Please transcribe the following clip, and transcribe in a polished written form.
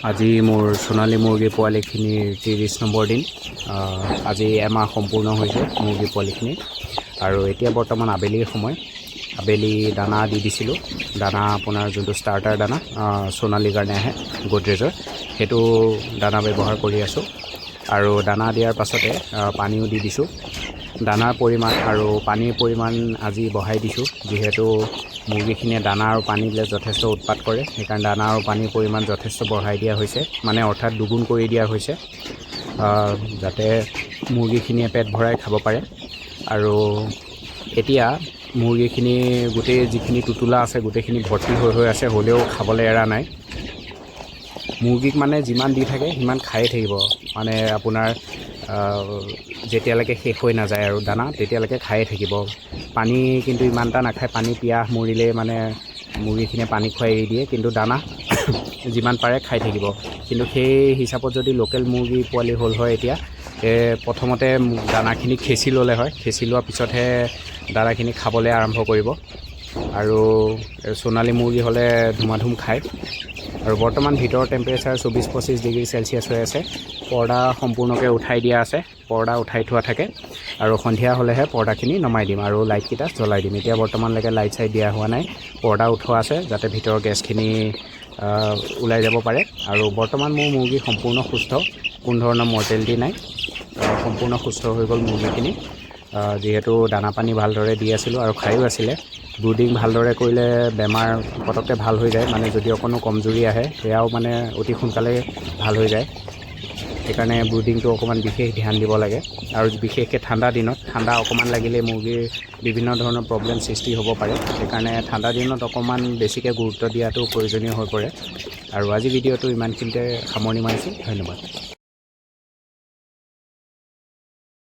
আজি মোৰ সোণালী মুৰ্গী পোৱালিখিনিৰ 30 নম্বৰ দিন। আজি এমাহ সম্পূৰ্ণ হৈছে মুৰ্গী পোৱালিখিনি আৰু এতিয়া বৰ্তমান আবেলিৰ সময়। আবেলি দানা দি দিছিলোঁ। দানা আপোনাৰ যোনটো ষ্টাৰ্টাৰ দানা সোণালীৰ কাৰণে আহে গোদৰেজৰ, সেইটো দানা ব্যৱহাৰ কৰি আছোঁ। আৰু দানা দিয়াৰ পাছতে পানীও দি দিছোঁ। দানাৰ পৰিমাণ আৰু পানীৰ পৰিমাণ আজি বঢ়াই দিছোঁ, যিহেতু মুৰ্গীখিনিয়ে দানা আৰু পানী দিলে যথেষ্ট উৎপাত কৰে। সেইকাৰণে দানা আৰু পানীৰ পৰিমাণ যথেষ্ট বঢ়াই দিয়া হৈছে, মানে অৰ্থাৎ দুগুণ কৰি দিয়া হৈছে, যাতে মুৰ্গীখিনিয়ে পেট ভৰাই খাব পাৰে। আৰু এতিয়া মুৰ্গীখিনি গোটেই যিখিনি টুটোলা আছে গোটেইখিনি ভৰ্তি হৈ আছে, হ'লেও খাবলৈ এৰা নাই। মুৰ্গীক মানে যিমান দি থাকে সিমান খায়ে থাকিব, মানে আপোনাৰ যেতিয়ালৈকে শেষ হৈ নাযায় আৰু দানা, তেতিয়ালৈকে খায়ে থাকিব। পানী কিন্তু ইমান এটা নাখায়, পানী পিয়াহ মৰিলে মানে মুৰ্গীখিনিয়ে পানী খুৱাই এৰি দিয়ে, কিন্তু দানা যিমান পাৰে খাই থাকিব। কিন্তু সেই হিচাপত যদি লোকেল মুৰ্গী পোৱালি হ'ল হয়, এতিয়া প্ৰথমতে দানাখিনি খেচি ল'লে হয়, খেচি লোৱাৰ পিছতহে দানাখিনি খাবলৈ আৰম্ভ কৰিব। আৰু সোণালী মুৰ্গী হ'লে ধুমাধুম খায়। আৰু বৰ্তমান ভিতৰৰ টেম্পাৰেচাৰ 24-25 ডিগ্ৰী চেলচিয়াছ হৈ আছে। পৰ্দা সম্পূৰ্ণকৈ উঠাই দিয়া আছে, পৰ্দা উঠাই থোৱা থাকে। আৰু সন্ধিয়া হ'লেহে পৰ্দাখিনি নমাই দিম আৰু লাইটকেইটা জ্বলাই দিম। এতিয়া বৰ্তমানলৈকে লাইট চাইট দিয়া হোৱা নাই, পৰ্দা উঠোৱা আছে যাতে ভিতৰৰ গেছখিনি ওলাই যাব পাৰে। আৰু বৰ্তমান মোৰ মুৰ্গী সম্পূৰ্ণ সুস্থ, কোনো ধৰণৰ মৰ্টেলিটি নাই, সম্পূৰ্ণ সুস্থ হৈ গ'ল মুৰ্গীখিনি। যিহেতু দানা পানী ভালদৰে দি আছিলোঁ আৰু খায়ো আছিলে। ব্ৰুডিং ভালদৰে কৰিলে বেমাৰ পটককৈ ভাল হৈ যায়, মানে যদি অকণো কমজুৰি আহে সেয়াও মানে অতি সোনকালে ভাল হৈ যায়। সেইকাৰণে ব্ৰুডিংটো অকণমান বিশেষ ধ্যান দিব লাগে। আৰু বিশেষকৈ ঠাণ্ডা দিনত ঠাণ্ডা অকণমান লাগিলে মুৰ্গীৰ বিভিন্ন ধৰণৰ প্ৰব্লেম সৃষ্টি হ'ব পাৰে। সেইকাৰণে ঠাণ্ডা দিনত অকণমান বেছিকৈ গুৰুত্ব দিয়াটো প্ৰয়োজনীয় হৈ পৰে। আৰু আজি ভিডিঅ'টো ইমানখিনিতে সামৰণি মাৰিছোঁ। ধন্যবাদ।